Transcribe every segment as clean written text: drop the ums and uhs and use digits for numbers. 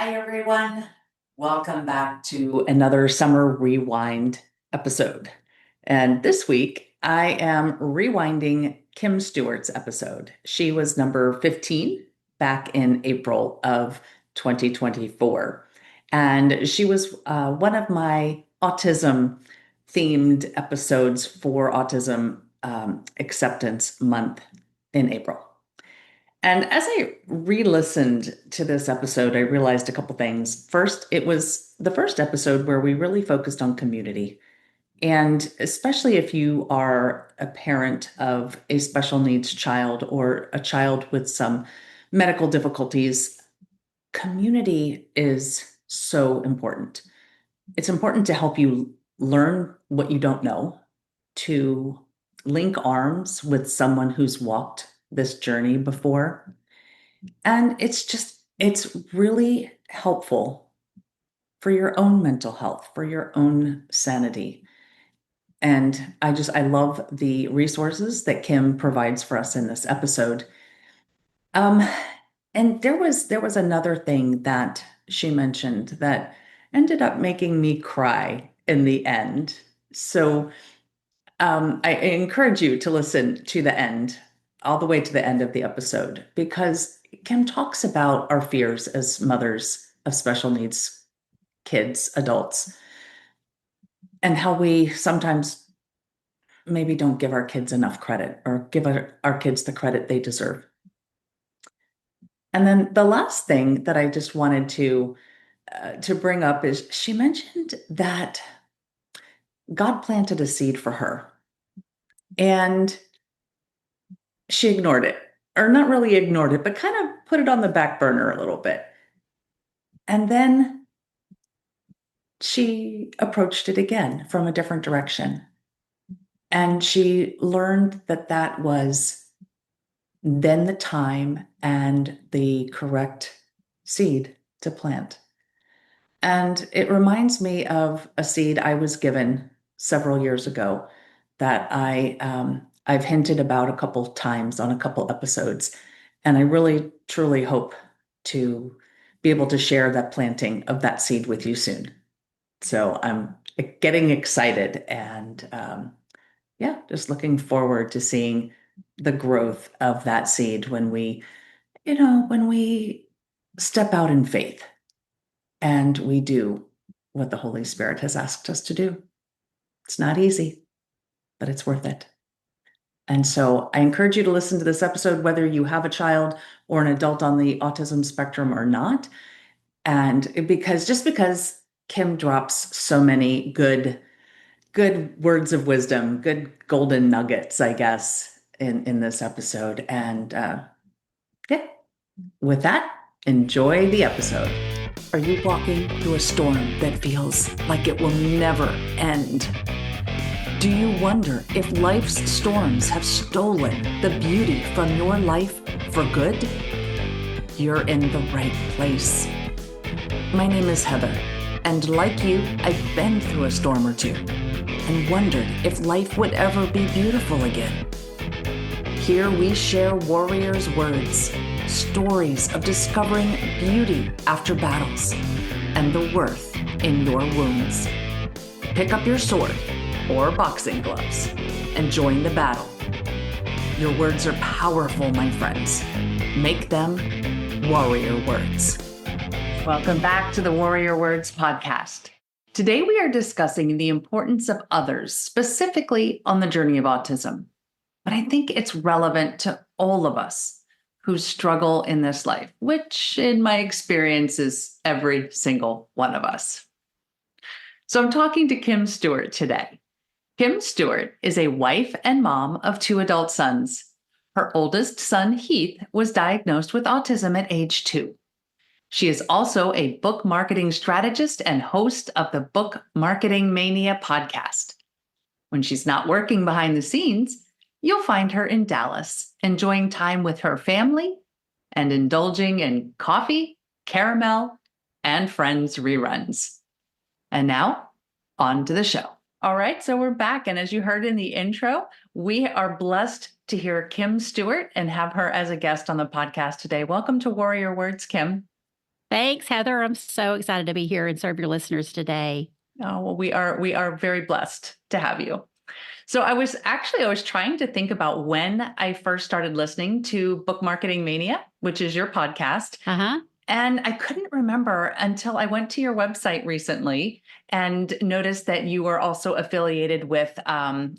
Hi, everyone. Welcome back to another Summer Rewind episode. And this week, I am rewinding Kim Stewart's episode. She was number 15 back in April of 2024. And she was one of my autism themed episodes for Autism Acceptance Month in April. And as I re-listened to this episode, I realized a couple things. First, it was the first episode where we really focused on community. And especially if you are a parent of a special needs child or a child with some medical difficulties, community is so important. It's important to help you learn what you don't know, to link arms with someone who's walked this journey before. And it's really helpful for your own mental health, for your own sanity. And I love the resources that Kim provides for us in this episode. Um, and there was another thing that she mentioned that ended up making me cry in the end. So I encourage you to listen to the end, all the way to the end of the episode, because Kim talks about our fears as mothers of special needs kids, adults, and how we sometimes maybe don't give our kids enough credit or give our kids the credit they deserve. And then the last thing that I just wanted to bring up is she mentioned that God planted a seed for her, and she ignored it, or not really ignored it, but kind of put it on the back burner a little bit. And then she approached it again from a different direction. And she learned that that was then the time and the correct seed to plant. And it reminds me of a seed I was given several years ago that I've hinted about a couple times on a couple episodes. And I really, truly hope to be able to share that planting of that seed with you soon. So I'm getting excited and yeah, just looking forward to seeing the growth of that seed when we step out in faith and we do what the Holy Spirit has asked us to do. It's not easy, but it's worth it. And so I encourage you to listen to this episode, whether you have a child or an adult on the autism spectrum or not. And because Kim drops so many good words of wisdom, good golden nuggets, I guess, in this episode. And yeah, with that, enjoy the episode. Are you walking through a storm that feels like it will never end? Do you wonder if life's storms have stolen the beauty from your life for good? You're in the right place. My name is Heather, and like you, I've been through a storm or two and wondered if life would ever be beautiful again. Here we share warriors' words, stories of discovering beauty after battles, and the worth in your wounds. Pick up your sword or boxing gloves and join the battle. Your words are powerful, my friends. Make them warrior words. Welcome back to the Warrior Words podcast. Today we are discussing the importance of others, specifically on the journey of autism. But I think it's relevant to all of us who struggle in this life, which in my experience is every single one of us. So I'm talking to Kim Stewart today. Kim Stewart is a wife and mom of 2 adult sons. Her oldest son, Heath, was diagnosed with autism at age 2. She is also a book marketing strategist and host of the Book Marketing Mania podcast. When she's not working behind the scenes, you'll find her in Dallas, enjoying time with her family and indulging in coffee, caramel, and Friends reruns. And now, on to the show. All right, so we're back. And as you heard in the intro, we are blessed to hear Kim Stewart and have her as a guest on the podcast today. Welcome to Warrior Words, Kim. Thanks, Heather. I'm so excited to be here and serve your listeners today. Oh, well, we are very blessed to have you. So I was trying to think about when I first started listening to Book Marketing Mania, which is your podcast. Uh-huh. And I couldn't remember until I went to your website recently and noticed that you were also affiliated with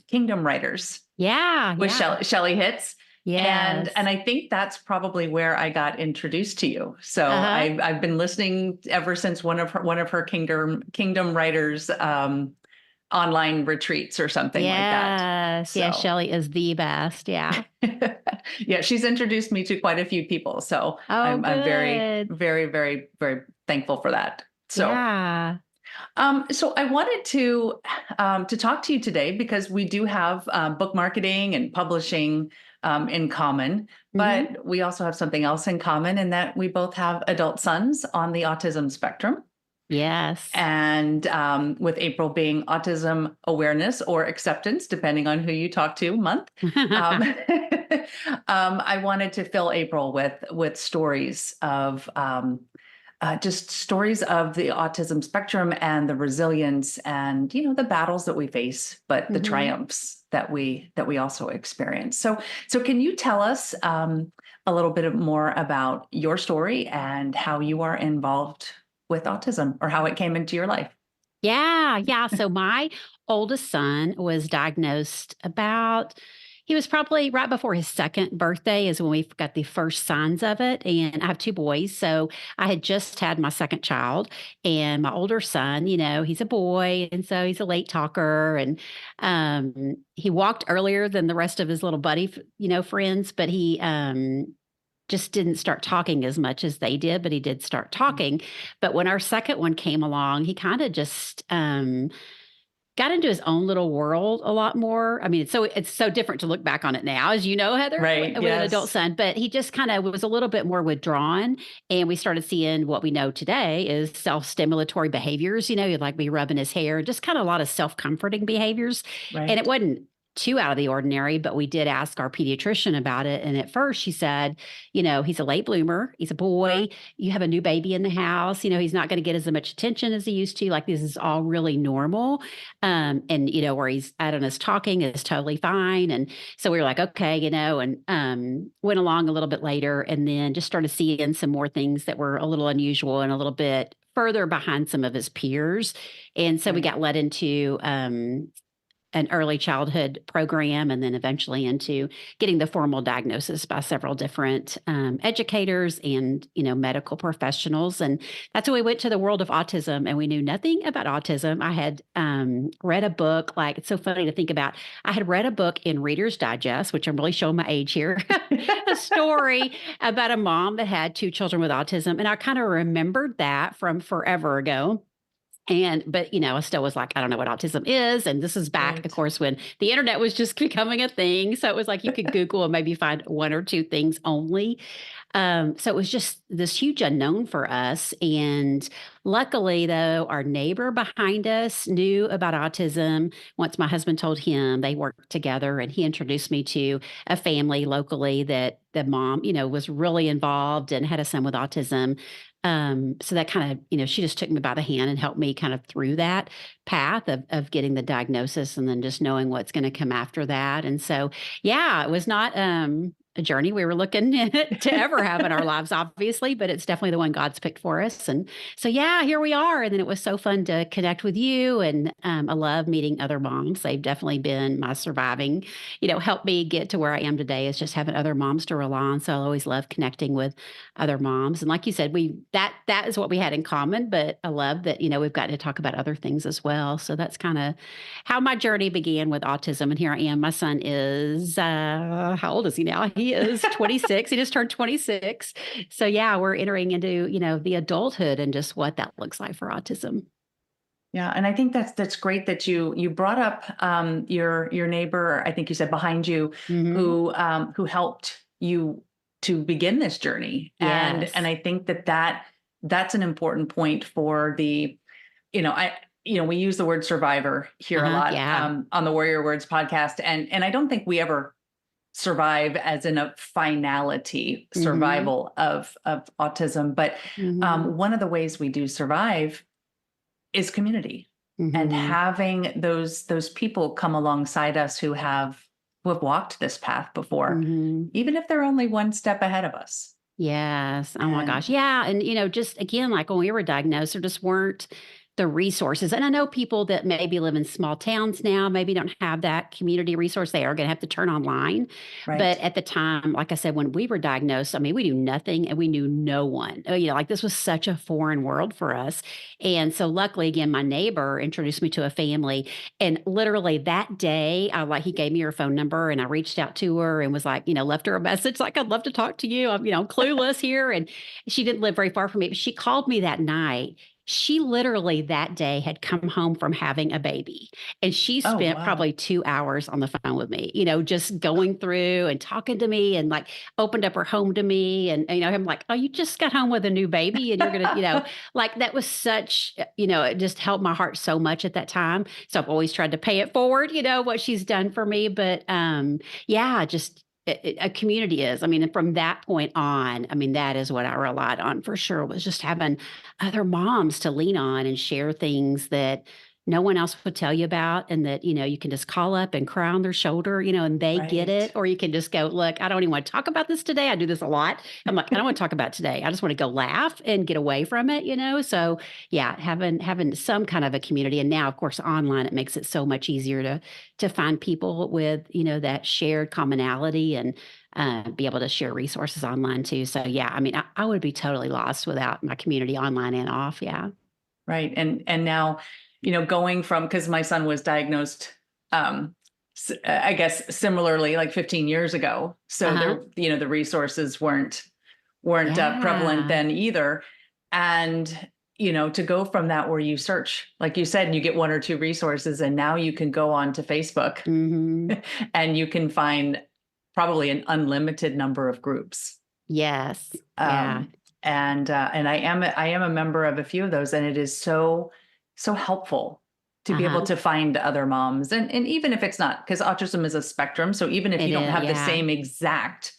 Kingdom Writers Yeah, with yeah. Shelley Hitz. And Yes. I think that's probably where I got introduced to you. So Uh-huh. I've been listening ever since one of her Kingdom Writers online retreats or something like that. Yes. Yeah, So Shelley is the best. Yeah. yeah, she's introduced me to quite a few people. So Oh, I'm very, good. very, very, very thankful for that. So Yeah. so I wanted to talk to you today because we do have book marketing and publishing in common, Mm-hmm. but we also have something else in common in that we both have adult sons on the autism spectrum. Yes. And with April being Autism Awareness or Acceptance, depending on who you talk to, month, um, I wanted to fill April with stories of just stories of the autism spectrum and the resilience and the battles that we face, but the Mm-hmm. triumphs that we also experience. So can you tell us a little bit more about your story and how you are involved with autism or how it came into your life? Yeah, yeah. So my oldest son was diagnosed he was probably right before his second birthday is when we got the first signs of it. And I have two boys. So I had just had my second child, and my older son, he's a boy. And so he's a late talker. And he walked earlier than the rest of his little buddy, friends, but he, just didn't start talking as much as they did, but he did start talking. But when our second one came along, he kind of just got into his own little world a lot more. I mean, it's so different to look back on it now, as you know, Heather, Right. with an adult Yes. son. But he just kind of was a little bit more withdrawn, and we started seeing what we know today is self-stimulatory behaviors. He'd like be rubbing his hair, just kind of a lot of self-comforting behaviors, and it Right. wasn't too out of the ordinary, but we did ask our pediatrician about it. And at first she said, he's a late bloomer. He's a boy. You have a new baby in the house. He's not going to get as much attention as he used to. Like, this is all really normal. And where he's at on his talking is totally fine. And so we were like, okay, and went along a little bit later and then just started seeing some more things that were a little unusual and a little bit further behind some of his peers. And so we Right. got led into an early childhood program, and then eventually into getting the formal diagnosis by several different educators and medical professionals. And that's when we went to the world of autism, and we knew nothing about autism. I had read a book, like, it's so funny to think about. I had read a book in Reader's Digest, which I'm really showing my age here, a story about a mom that had two children with autism, and I kind of remembered that from forever ago. But I still was like, I don't know what autism is. And this is back, of Right. course, when the internet was just becoming a thing. So it was like you could Google and maybe find one or two things only. So it was just this huge unknown for us. And luckily, though, our neighbor behind us knew about autism. Once my husband told him, they worked together, and he introduced me to a family locally that the mom, was really involved and had a son with autism. So that kind of, she just took me by the hand and helped me kind of through that path of getting the diagnosis and then just knowing what's going to come after that. And so, yeah, it was not a journey we were looking to ever have in our lives, obviously, but it's definitely the one God's picked for us. And so, yeah, here we are. And then it was so fun to connect with you. And I love meeting other moms. They've definitely been my surviving, helped me get to where I am today, is just having other moms to rely on. So I always love connecting with other moms. And like you said, that is what we had in common, but I love that, we've gotten to talk about other things as well. So that's kind of how my journey began with autism. And here I am. My son is, how old is he now? He is 26. He just turned 26. So yeah, we're entering into, the adulthood and just what that looks like for autism. Yeah, and I think that's great that you brought up your neighbor. I think you said behind you, Hmm. who helped you to begin this journey, and Yes. I think that's an important point for the, I we use the word survivor here a Uh-huh. lot Yeah. on the Warrior Words podcast, and I don't think we ever survive as in a finality Mhm. survival of autism. But Mhm. one of the ways we do survive is community, and Mhm. having those people come alongside us who have walked this path before, Mhm. even if they're only one step ahead of us. Yes. Oh my gosh. And Yeah. And, just again, like when we were diagnosed, there just weren't the resources. And I know people that maybe live in small towns now, maybe don't have that community resource. They are going to have to turn online. But right, at the time, like I said, when we were diagnosed, I mean, we knew nothing and we knew no one. Like this was such a foreign world for us. And so luckily, again, my neighbor introduced me to a family. And literally that day, he gave me her phone number and I reached out to her and was like, left her a message like, I'd love to talk to you. I'm, clueless here. And she didn't live very far from me, but she called me that night. She literally that day had come home from having a baby and she oh spent wow, probably 2 hours on the phone with me, just going through and talking to me and like opened up her home to me. And, I'm like, oh, you just got home with a new baby and you're going to, like that was such, it just helped my heart so much at that time. So I've always tried to pay it forward, what she's done for me. But yeah, just a community is. I mean, and from that point on, I mean, that is what I relied on for sure was just having other moms to lean on and share things that no one else would tell you about and that you can just call up and cry on their shoulder, and they get right. it, or you can just go, look, I don't even want to talk about this today. I do this a lot. I'm like, I don't want to talk about it today. I just want to go laugh and get away from it, so yeah, having some kind of a community. And now of course online, it makes it so much easier to find people with that shared commonality and be able to share resources online too. So yeah, I mean, I would be totally lost without my community online and off. Yeah. Right. And now, going from, because my son was diagnosed, I guess similarly, like 15 years ago. Uh So huh. the resources weren't prevalent Yeah. then either. And to go from that, where you search, like you said, and you get one or two resources, and now you can go on to Facebook Hmm. and you can find probably an unlimited number of groups. Yes. Yeah. um, and I am a member of a few of those, and it is so helpful to Uh be able huh. to find other moms, and even if it's not, because autism is a spectrum, so even if you It don't is. have the Yeah. same exact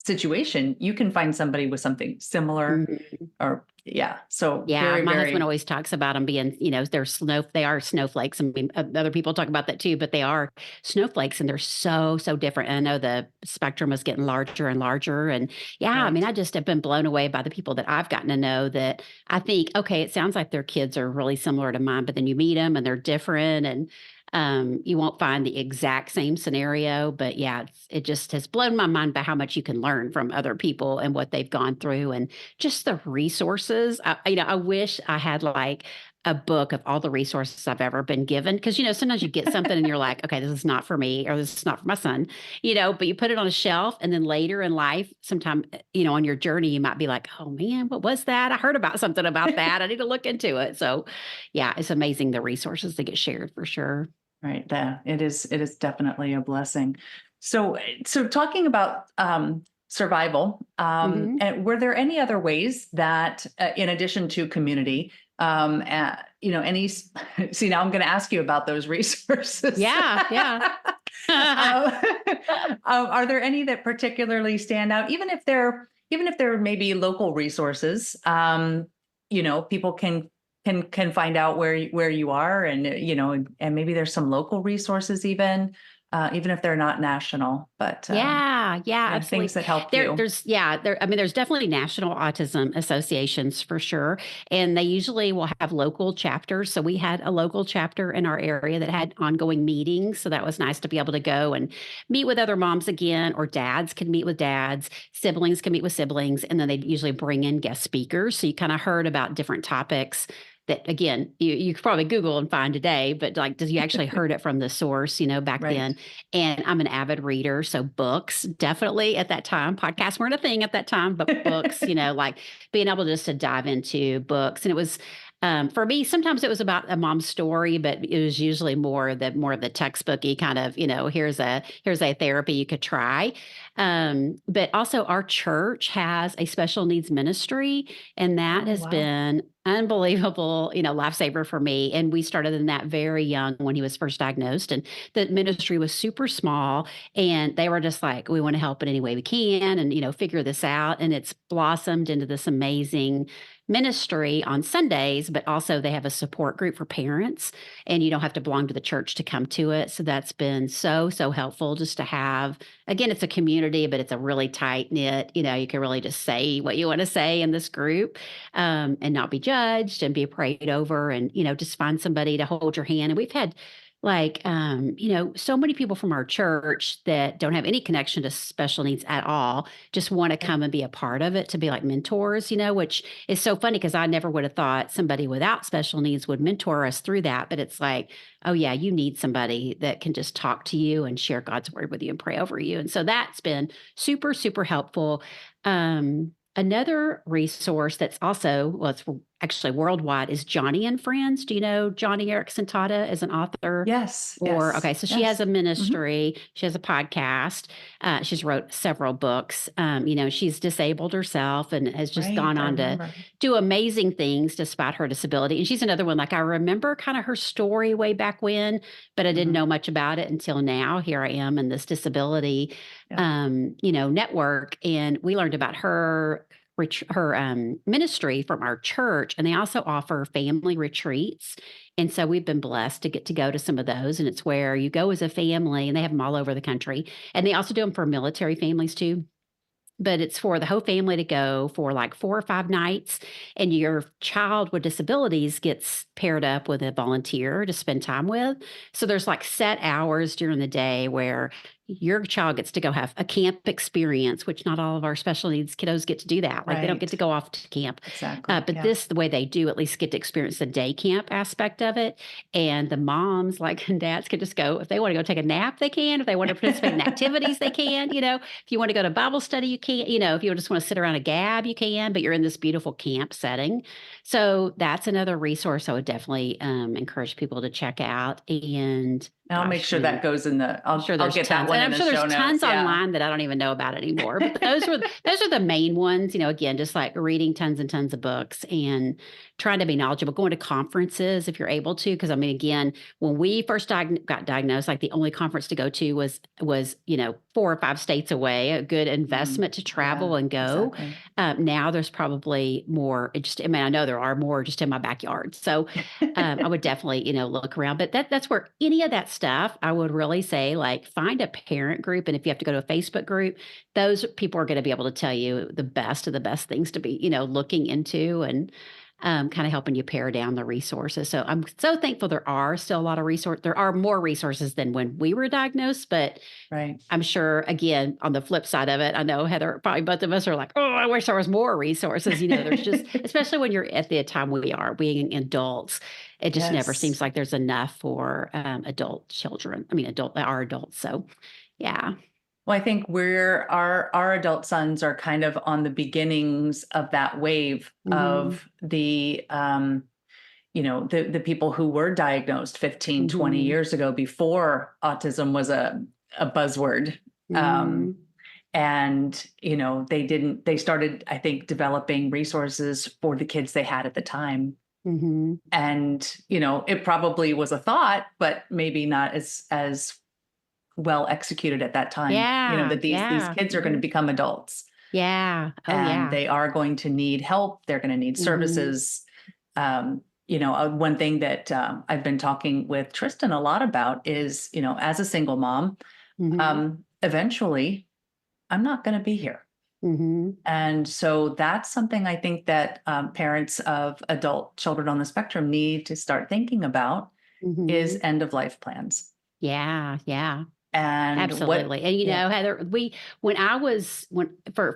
situation, you can find somebody with something similar, Mhm. or yeah, so Yeah, very, my husband very always talks about them being, they are snowflakes. I mean, other people talk about that too, but they are snowflakes and they're so, so different. And I know the spectrum is getting larger and larger. And yeah, I mean, right, I just have been blown away by the people that I've gotten to know that I think, okay, it sounds like their kids are really similar to mine, but then you meet them and they're different. And you won't find the exact same scenario, but yeah, it just has blown my mind by how much you can learn from other people and what they've gone through and just the resources. I wish I had like a book of all the resources I've ever been given. Cause, sometimes you get something and you're like, okay, this is not for me or this is not for my son, but you put it on a shelf and then later in life, sometime, on your journey, you might be like, oh man, what was that? I heard about something about that. I need to look into it. So yeah, it's amazing the resources that get shared for sure. right. Yeah, it is definitely a blessing. So talking about survival, Hmm. and were there any other ways that, in addition to community, any? See, now I'm going to ask you about those resources. Yeah. Yeah. um, are there any that particularly stand out, even if they're maybe local resources? People can find out where you are, and and maybe there's some local resources, even if they're not national, but Yeah, yeah, yeah, things absolutely. that help There, you. there's, yeah, there. I mean, there's definitely national autism associations for sure, and they usually will have local chapters. So we had a local chapter in our area that had ongoing meetings. So that was nice to be able to go and meet with other moms again, or dads can meet with dads, siblings can meet with siblings, and then they usually bring in guest speakers. So you kind of heard about different topics that again you could probably Google and find today, but like, does you actually heard it from the source, back Right, then. And I'm an avid reader, so books definitely at that time. Podcasts weren't a thing at that time, but books, like being able just to dive into books. And it was For me, sometimes it was about a mom's story, but it was usually more of the textbooky kind of, here's a therapy you could try. But also our church has a special needs ministry, and that Oh, has wow. been unbelievable, lifesaver for me. And we started in that very young when he was first diagnosed, and the ministry was super small, and they were just like, we want to help in any way we can, and figure this out. And it's blossomed into this amazing ministry on Sundays, but also they have a support group for parents, and you don't have to belong to the church to come to it. So that's been so, so helpful just to have, again, it's a community, but it's a really tight knit, you can really just say what you want to say in this group, and not be judged and be prayed over, and, just find somebody to hold your hand. And we've had like, so many people from our church that don't have any connection to special needs at all just want to come and be a part of it, to be like mentors, which is so funny because I never would have thought somebody without special needs would mentor us through that. But it's like, oh, yeah, you need somebody that can just talk to you and share God's word with you and pray over you. And so that's been super, super helpful. Another resource that's also, well, it's actually worldwide, is Johnny and Friends. Do you know Johnny Erickson Tata as an author? Yes. Okay, so she has a Yes. ministry. She has a podcast. She's wrote several books. She's disabled herself and has just Right. gone I on to remember. do amazing things despite her disability. And she's another one, like I remember kind of her story way back when, but I didn't know much about it until now. Here I am in this disability, Yeah. network, and we learned about her ministry from our church, and they also offer family retreats. And so we've been blessed to get to go to some of those, and it's where you go as a family, and they have them all over the country, and they also do them for military families too. But it's for the whole family to go for like 4 or 5 nights, and your child with disabilities gets paired up with a volunteer to spend time with. So there's like set hours during the day where your child gets to go have a camp experience, which not all of our special needs kiddos get to do that. Like they don't get to Right. go off to camp. Exactly. But Yeah. this, the way they do, at least get to experience the day camp aspect of it. And the moms, like and dads, can just go if they want to go take a nap, they can. If they want to participate in activities, they can. If you want to go to Bible study, you can. If you just want to sit around a gab, you can. But you're in this beautiful camp setting. So that's another resource I would definitely encourage people to check out. And I'll make gosh, sure that goes in the. I'm sure I'll there's get that tons, one and in I'm the sure there's show tons notes. Yeah. online that I don't even know about anymore. But those are the main ones. Again, just like reading tons and tons of books and trying to be knowledgeable, going to conferences if you're able to. Because I mean, again, when we first got diagnosed, like the only conference to go to was 4 or 5 states away. A good investment to travel Yeah. and go. Exactly. Now there's probably more. I know there are more just in my backyard. So I would definitely, look around. But that's where any of that stuff, I would really say, like, find a parent group. And if you have to go to a Facebook group, those people are going to be able to tell you the best of the best things to be, looking into, and kind of helping you pare down the resources. So I'm so thankful there are still a lot of resources. There are more resources than when we were diagnosed, but Right. I'm sure, again, on the flip side of it, I know Heather, probably both of us are like, oh, I wish there was more resources. There's just, especially when you're at the time we are being adults, it just never Yes. seems like there's enough for adult children. I mean, our adults. So, yeah. Well, I think our adult sons are kind of on the beginnings of that wave Hmm. of the people who were diagnosed 15, 20 Hmm. years ago before autism was a buzzword. Hmm. Um, and they started, I think, developing resources for the kids they had at the time. Hmm. And it probably was a thought, but maybe not as well executed at that time. Yeah. That these Yeah. kids are going to become adults, Yeah. Oh, and yeah. they are going to need help. They're going to need Hmm. services. One thing that I've been talking with Tristan a lot about is, as a single mom, Hmm. eventually I'm not going to be here. Hmm. And so that's something I think that parents of adult children on the spectrum need to start thinking about, is Hmm. end of life plans. Yeah. Yeah. And what, Absolutely. And yeah. Heather,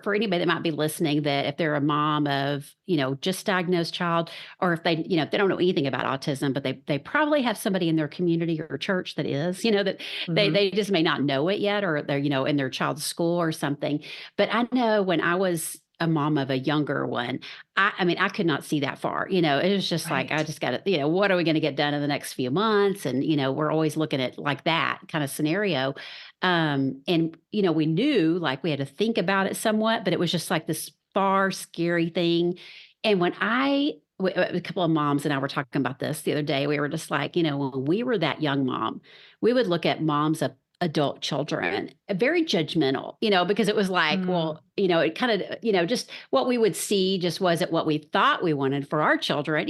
for anybody that might be listening, that if they're a mom of, just diagnosed child, or if they, if they don't know anything about autism, but they probably have somebody in their community or church that is, that Mhm. they just may not know it yet, or they're, in their child's school or something. But I know when I was a mom of a younger one, I mean, I could not see that far. It was just like, I Right. just got to, what are we going to get done in the next few months? And, we're always looking at like that kind of scenario. And, we knew like we had to think about it somewhat, but it was just like this far scary thing. And a couple of moms and I were talking about this the other day. We were just like, when we were that young mom, we would look at moms of adult children, very judgmental, because it was like, Mm, well, it kind of, just what we would see just wasn't what we thought we wanted for our children,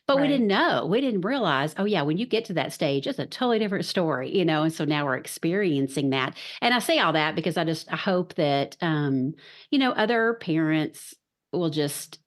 but we didn't right. know. We didn't realize, oh, yeah, when you get to that stage, it's a totally different story, And so now we're experiencing that. And I say all that because I hope that, other parents will just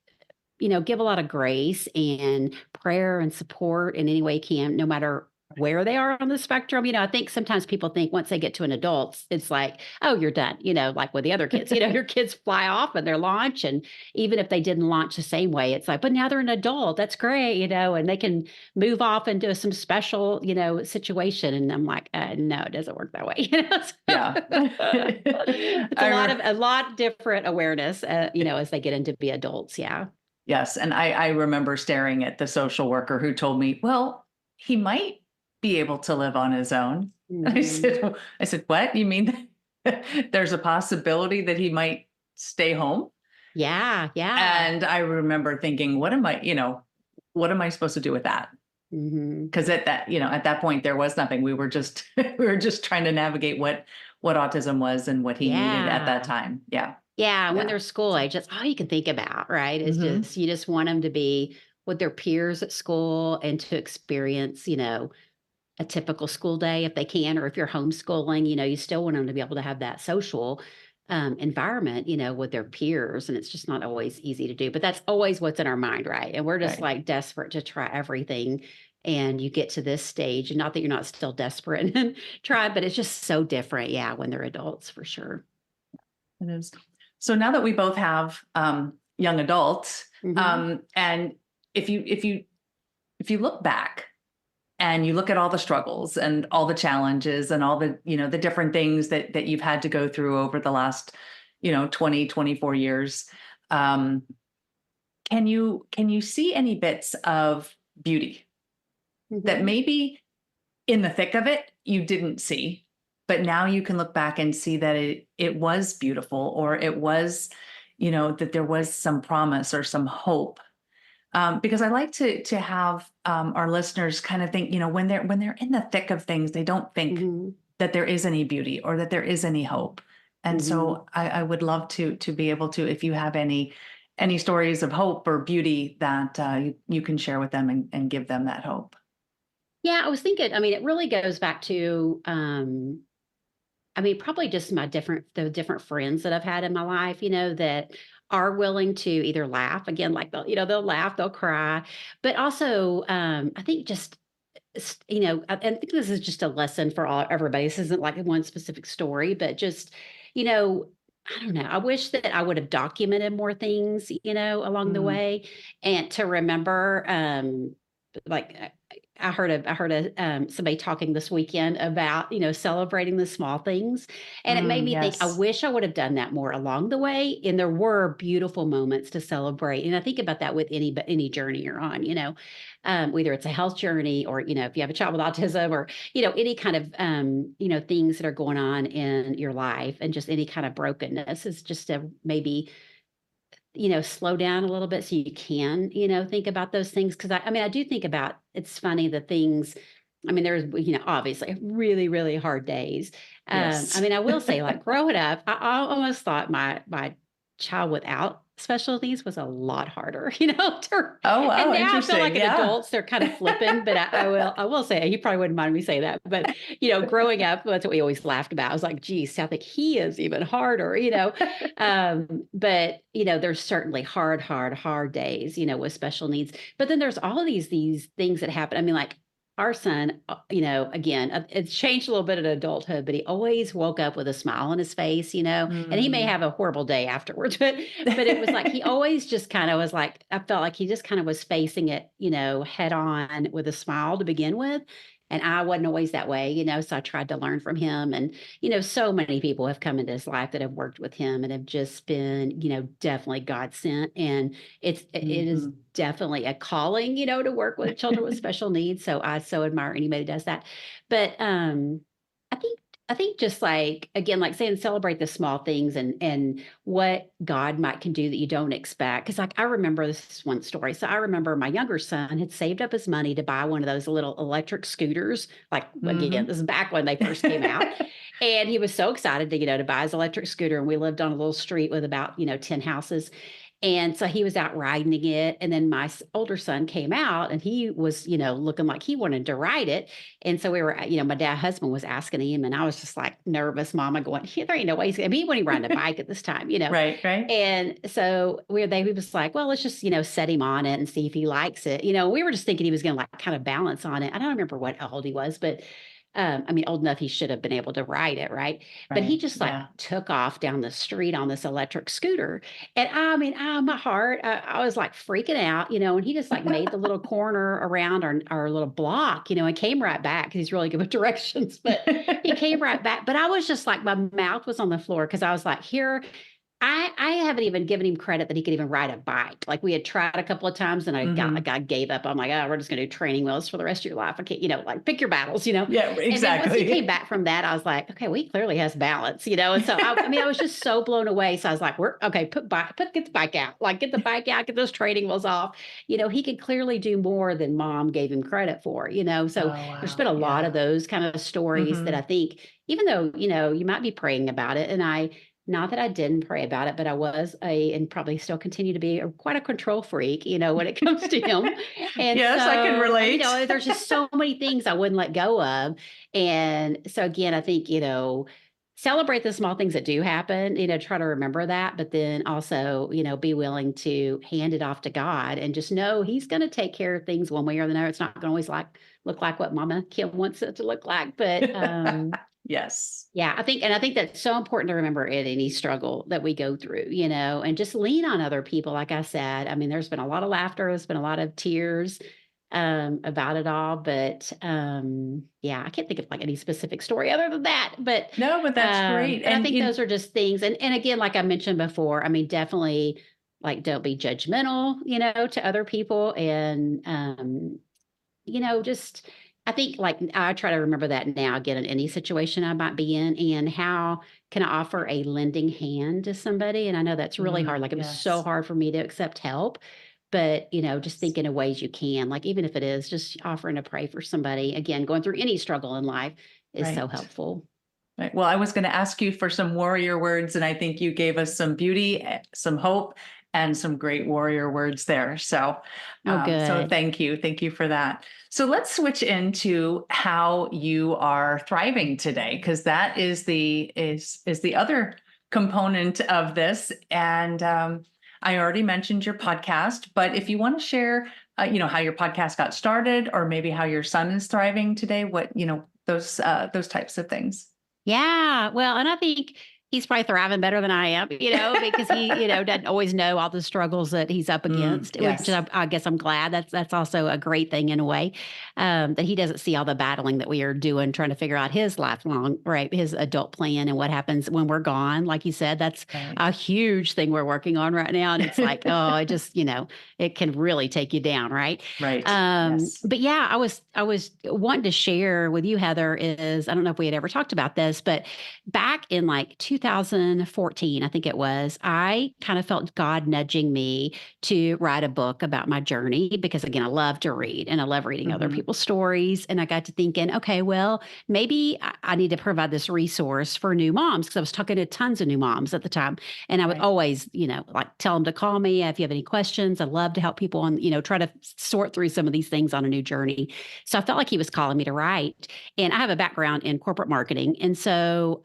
give a lot of grace and prayer and support in any way you can, no matter where they are on the spectrum. I think sometimes people think once they get to an adult, it's like, oh, you're done, like with the other kids. Your kids fly off and their launch. And even if they didn't launch the same way, it's like, but now they're an adult. That's great, and they can move off into some special, situation. And I'm like, no, it doesn't work that way. Yeah. It's I re- a lot different awareness, as they get into be adults. Yeah. yes, and I remember staring at the social worker who told me, "Well, he might be able to live on his own." Mhm. I said, "What? You mean there's a possibility that he might stay home?" Yeah, yeah. And I remember thinking, what am I supposed to do with that? Mhm. Because at that point there was nothing. We were just we were just trying to navigate what autism was and what he needed at that Yeah. time. Yeah. Yeah, when Yeah. they're school age, that's all you can think about, right? Is Mhm. just you just want them to be with their peers at school and to experience, a typical school day if they can, or if you're homeschooling, you still want them to be able to have that social environment, with their peers. And it's just not always easy to do, but that's always what's in our mind, right? And we're just Right. like desperate to try everything. And you get to this stage, and not that you're not still desperate and try, but it's just so different. Yeah, when they're adults for sure. It is. So now that we both have young adults, Hmm. and if you if you look back and you look at all the struggles and all the challenges and all the the different things that you've had to go through over the last 20-24 years, um, can you see any bits of beauty that Hmm. maybe in the thick of it you didn't see, but now you can look back and see that it was beautiful, or it was that there was some promise or some hope. Because I like to have our listeners kind of think, when they're in the thick of things, they don't think Hmm. that there is any beauty or that there is any hope. And Hmm. so I would love to be able to, if you have any stories of hope or beauty that you can share with them and give them that hope. Yeah, I was thinking, I mean, it really goes back to, I mean, probably just the different friends that I've had in my life, that are willing to either laugh again, like they'll laugh, they'll cry, but also, I think just, I think this is just a lesson for everybody. This isn't like one specific story, but just, you know, I don't know. I wish that I would have documented more things, along the Mm, way, and to remember, like I heard somebody talking this weekend about celebrating the small things, and it made me think. I yes. wish I would have done that more along the way, and there were beautiful moments to celebrate. And I think about that with any journey you're on, whether it's a health journey or if you have a child with autism or any kind of things that are going on in your life, and just any kind of brokenness is just a maybe slow down a little bit so you can, think about those things. Cause I mean, I do think about it's funny the things, I mean, there's, obviously really, really hard days. I Yes. mean, I will say, like growing up, I almost thought my child without special needs was a lot harder, Oh, and wow. now I feel like Interesting. in Yeah. adults, they're kind of flipping, but I will say, you probably wouldn't mind me say that, but growing up, that's what we always laughed about. I was like, geez, I think he is even harder, but there's certainly hard days, with special needs. But then there's all of these things that happen. I mean, like our son, again, it's changed a little bit in adulthood, but he always woke up with a smile on his face, and he may Mm. have a horrible day afterwards, but it was like he always just kind of was like, I felt like he just kind of was facing it, head on with a smile to begin with. And I wasn't always that way, so I tried to learn from him. And, so many people have come into his life that have worked with him and have just been, definitely God sent. And it is Mhm. definitely a calling, to work with children with special needs. So I so admire anybody who does that. But I think I think just like again, like saying celebrate the small things and what God might can do that you don't expect. Because like I remember this is one story. So I remember my younger son had saved up his money to buy one of those little electric scooters. Like again, Mhm. this is back when they first came out. And he was so excited to, to buy his electric scooter. And we lived on a little street with about, 10 houses. And so he was out riding it. And then my older son came out and he was, looking like he wanted to ride it. And so we were, my husband was asking him, and I was just like nervous, mama going, "Yeah, there ain't no way he's gonna be when he riding a bike at this time. Right, right. And so he was like, well, let's just, set him on it and see if he likes it. We were just thinking he was gonna like kind of balance on it. I don't remember what how old he was, but I mean, old enough he should have been able to ride it, right? But he Right. just like Yeah. took off down the street on this electric scooter. And I mean, my heart, I was like freaking out, and he just like made the little corner around our little block, and came right back because he's really good with directions. But he came right back. But I was just like, my mouth was on the floor because I was like, here, I haven't even given him credit that he could even ride a bike. Like we had tried a couple of times and Mhm. I gave up. I'm like, oh, we're just gonna do training wheels for the rest of your life. I can't, like pick your battles. Yeah, And then once he came exactly. back from that, I was like, okay, well, he clearly has balance. And so I mean, I was just so blown away. So I was like, we're okay, get the bike out, like get the bike out, get those training wheels off. He could clearly do more than mom gave him credit for. So Oh, there's been wow. a lot of Yeah. those kind of stories that I Mhm. think, even though, you might be praying about it. And not that I didn't pray about it, but I was and probably still continue to be quite a control freak, when it comes to him. And Yes, I can so, relate. there's just so many things I wouldn't let go of. And so again, I think, celebrate the small things that do happen, try to remember that, but then also, be willing to hand it off to God and just know he's going to take care of things one way or another. It's not going to always look like what Mama Kim wants it to look like, but Yes. yeah, I think that's so important to remember in any struggle that we go through, and just lean on other people. Like I said, I mean, there's been a lot of laughter, there's been a lot of tears about it all, but yeah, I can't think of like any specific story other than that. No, but that's great. But I And think you those are just things, and again, like I mentioned before, I mean, definitely like don't be judgmental, to other people, and just I think like I try to remember that now again in any situation I might be in, and how can I offer a lending hand to somebody? And I know that's really hard. Like it was so yes. hard for me to accept help, but just Yes. think in a ways you can, like even if it is just offering to pray for somebody, again, going through any struggle in life is so Right. helpful. Right. Well, I was going to ask you for some warrior words, and I think you gave us some beauty, some hope, and some great warrior words there. So, Oh, so good. thank you for that. So let's switch into how you are thriving today, because that is the other component of this. And I already mentioned your podcast, but if you want to share, how your podcast got started, or maybe how your son is thriving today, what those types of things. Yeah, well, and I think he's probably thriving better than I am, because he, doesn't always know all the struggles that he's up Mm, against, which yes. I guess I'm glad. That's also a great thing in a way, that he doesn't see all the battling that we are doing, trying to figure out his lifelong, right, his adult plan and what happens when we're gone. Like you said, that's Right. a huge thing we're working on right now, and it's like, oh, it just, it can really take you down, right? Right. Yes. But yeah, I was wanting to share with you, Heather, is I don't know if we had ever talked about this, but back in like 2014, I think it was, I kind of felt God nudging me to write a book about my journey because again, I love to read and I love reading other Mhm. people's stories. And I got to thinking, okay, well, maybe I need to provide this resource for new moms because I was talking to tons of new moms at the time. And I would Right. always, like tell them to call me if you have any questions. I love to help people on, try to sort through some of these things on a new journey. So I felt like he was calling me to write. And I have a background in corporate marketing. And so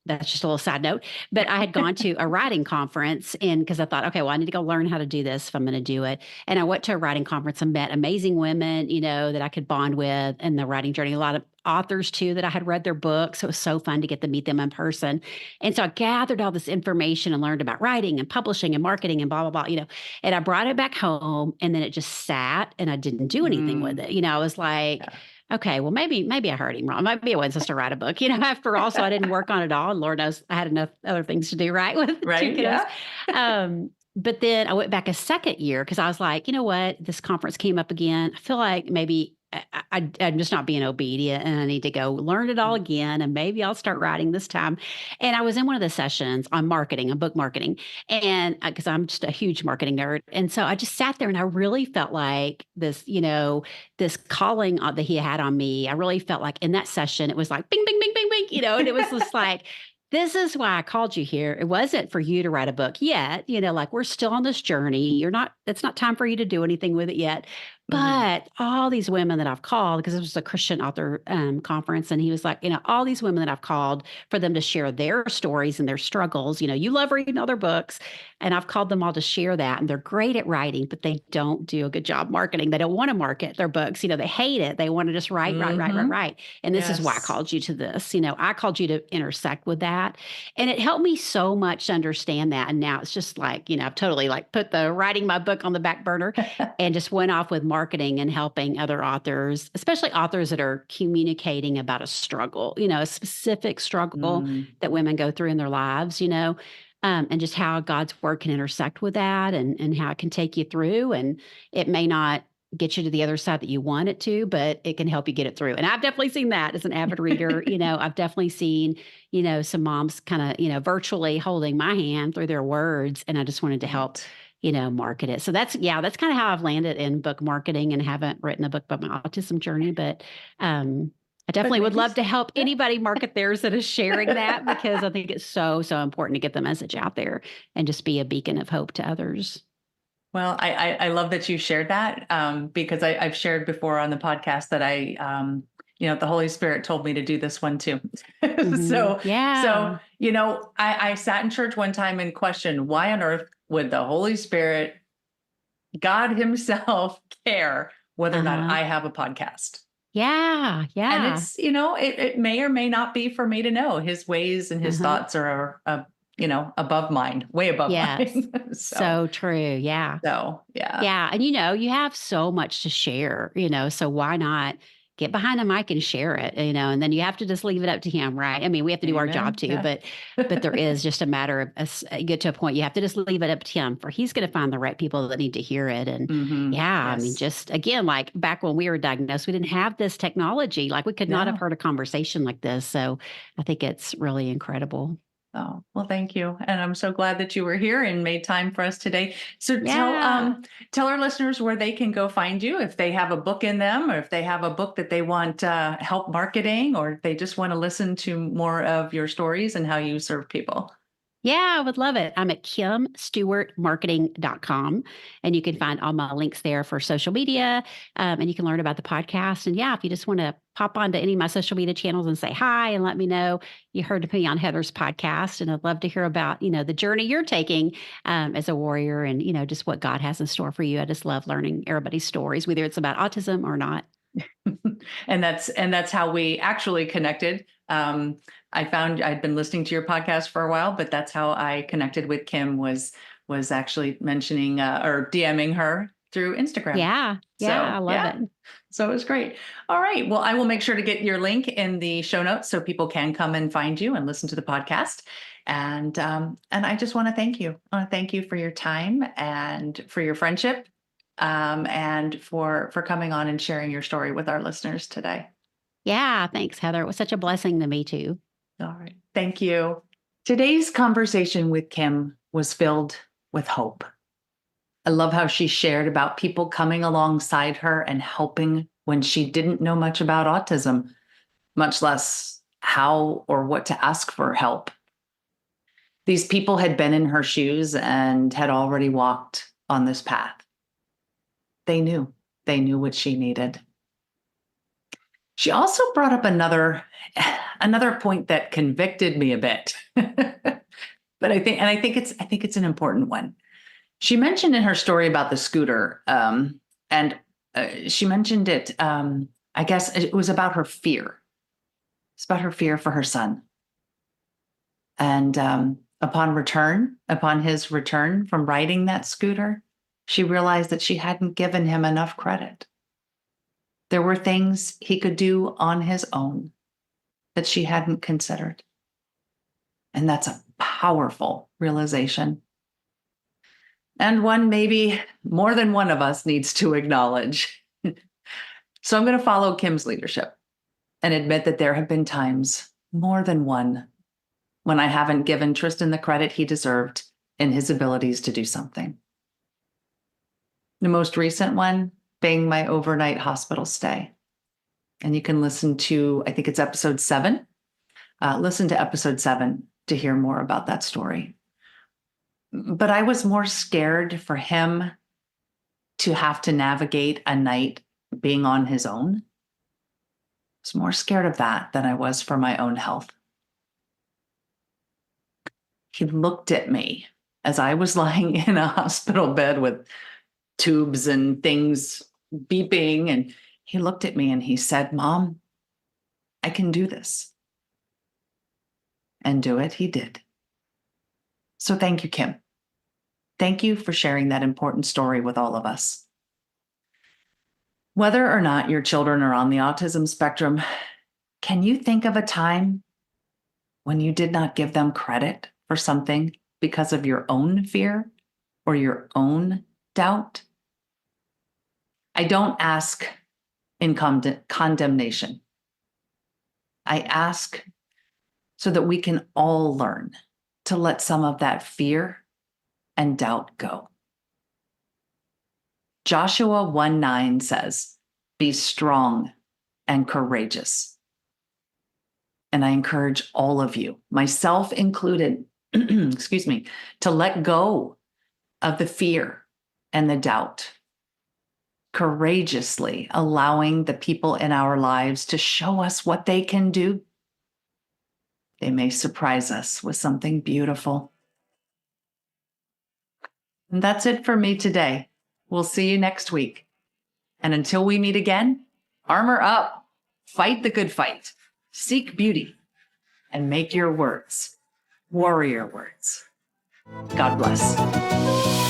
that's just a little side note. But I had gone to a writing conference and because I thought, okay, well, I need to go learn how to do this if I'm going to do it. And I went to a writing conference and met amazing women, that I could bond with in the writing journey. A lot of authors too that I had read their books. So it was so fun to get to meet them in person. And so I gathered all this information and learned about writing and publishing and marketing and blah, blah, blah, and I brought it back home and then it just sat and I didn't do anything with it. I was like, Yeah. okay, well, maybe I heard him wrong. Maybe I wasn't supposed to write a book, after all. So I didn't work on it all. And Lord knows I had enough other things to do, right? With the two Right. kiddos. Yeah. But then I went back a second year because I was like, you know what? This conference came up again. I feel like maybe I'm just not being obedient and I need to go learn it all again. And maybe I'll start writing this time. And I was in one of the sessions on marketing and book marketing. And because I'm just a huge marketing nerd. And so I just sat there and I really felt like this calling that he had on me. I really felt like in that session, it was like bing, bing, bing, bing, bing, and it was just like, this is why I called you here. It wasn't for you to write a book yet. Like we're still on this journey. It's not time for you to do anything with it yet. Mhm. But all these women that I've called, because it was a Christian author conference, and he was like, all these women that I've called for them to share their stories and their struggles. You love reading other books, and I've called them all to share that. And they're great at writing, but they don't do a good job marketing. They don't want to market their books. They hate it. They want to just write, write, write, write, Mhm. write. And this is why I Yes. called you to this. I called you to intersect with that. And it helped me so much to understand that. And now it's just like, I've totally like put the writing my book on the back burner and just went off with marketing and helping other authors, especially authors that are communicating about a struggle, a specific struggle Mm. that women go through in their lives, and just how God's word can intersect with that and how it can take you through. And it may not get you to the other side that you want it to, but it can help you get it through. And I've definitely seen that as an avid reader. I've definitely seen, some moms kind of, virtually holding my hand through their words. And I just wanted to help, Right. market it. So that's kind of how I've landed in book marketing and haven't written a book about my autism journey, but I But definitely would maybe, love to help yeah. anybody market theirs that is sharing that because I think it's so, so important to get the message out there and just be a beacon of hope to others. Well, I love that you shared that because I've shared before on the podcast that the Holy Spirit told me to do this one too. Mhm. So, Yeah. I sat in church one time and questioned why on earth would the Holy Spirit, God Himself, care whether or not Uh-huh. I have a podcast? Yeah. And Yeah. it's, it may or may not be for me to know. His ways and His Uh-huh. thoughts are, above mine, way above Yes. mine. so, So true. Yeah. so yeah. Yeah. And you have so much to share, so why not get behind the mic and share it, and then you have to just leave it up to him, right? I mean, we have to do our job Amen. too, Yeah. but there is just a matter of us get to a point you have to just leave it up to him for he's going to find the right people that need to hear it. And Hmm. yeah, I mean, Yes. just again, like back when we were diagnosed, we didn't have this technology. Like we could not have No. heard a conversation like this. So I think it's really incredible. Oh, well, thank you. And I'm so glad that you were here and made time for us today. So Yeah. tell our listeners where they can go find you if they have a book in them or if they have a book that they want help marketing or if they just want to listen to more of your stories and how you serve people. Yeah, I would love it. I'm at kimstewartmarketing.com and you can find all my links there for social media and you can learn about the podcast. And yeah, if you just want to pop onto any of my social media channels and say hi and let me know you heard me on Heather's podcast. And I'd love to hear about, the journey you're taking as a warrior and, just what God has in store for you. I just love learning everybody's stories, whether it's about autism or not. And that's how we actually connected. I found I'd been listening to your podcast for a while, but that's how I connected with Kim was actually mentioning or DMing her through Instagram. Yeah. Yeah. I So love yeah, it. so it was great. All right, well, I will make sure to get your link in the show notes so people can come and find you and listen to the podcast. And I just want to thank you. I want to thank you for your time and for your friendship and for coming on and sharing your story with our listeners today. Yeah. Thanks, Heather. It was such a blessing to me too. All right. Thank you. Today's conversation with Kim was filled with hope. I love how she shared about people coming alongside her and helping when she didn't know much about autism, much less how or what to ask for help. These people had been in her shoes and had already walked on this path. They knew. They knew what she needed. She also brought up another point that convicted me a bit. But I think it's an important one. She mentioned in her story about the scooter, and she mentioned it. I guess it was about her fear. It's about her fear for her son. And upon his return from riding that scooter, she realized that she hadn't given him enough credit. There were things he could do on his own that she hadn't considered. And that's a powerful realization. And one maybe more than one of us needs to acknowledge. So I'm going to follow Kim's leadership and admit that there have been times, more than one, when I haven't given Tristan the credit he deserved in his abilities to do something. The most recent one being my overnight hospital stay. And you can listen to, I think it's episode 7. Listen to episode 7 to hear more about that story. But I was more scared for him to have to navigate a night being on his own. I was more scared of that than I was for my own health. He looked at me as I was lying in a hospital bed with tubes and things beeping. And he looked at me and he said, "Mom, I can do this." And do it he did. So thank you, Kim. Thank you for sharing that important story with all of us. Whether or not your children are on the autism spectrum, can you think of a time when you did not give them credit for something because of your own fear or your own doubt? I don't ask in condemnation. I ask so that we can all learn to let some of that fear and doubt go. Joshua 1:9 says, "Be strong and courageous." And I encourage all of you, myself included, excuse me, to let go of the fear and the doubt, courageously allowing the people in our lives to show us what they can do. They may surprise us with something beautiful. And that's it for me today. We'll see you next week. And until we meet again, armor up, fight the good fight, seek beauty, and make your words warrior words. God bless.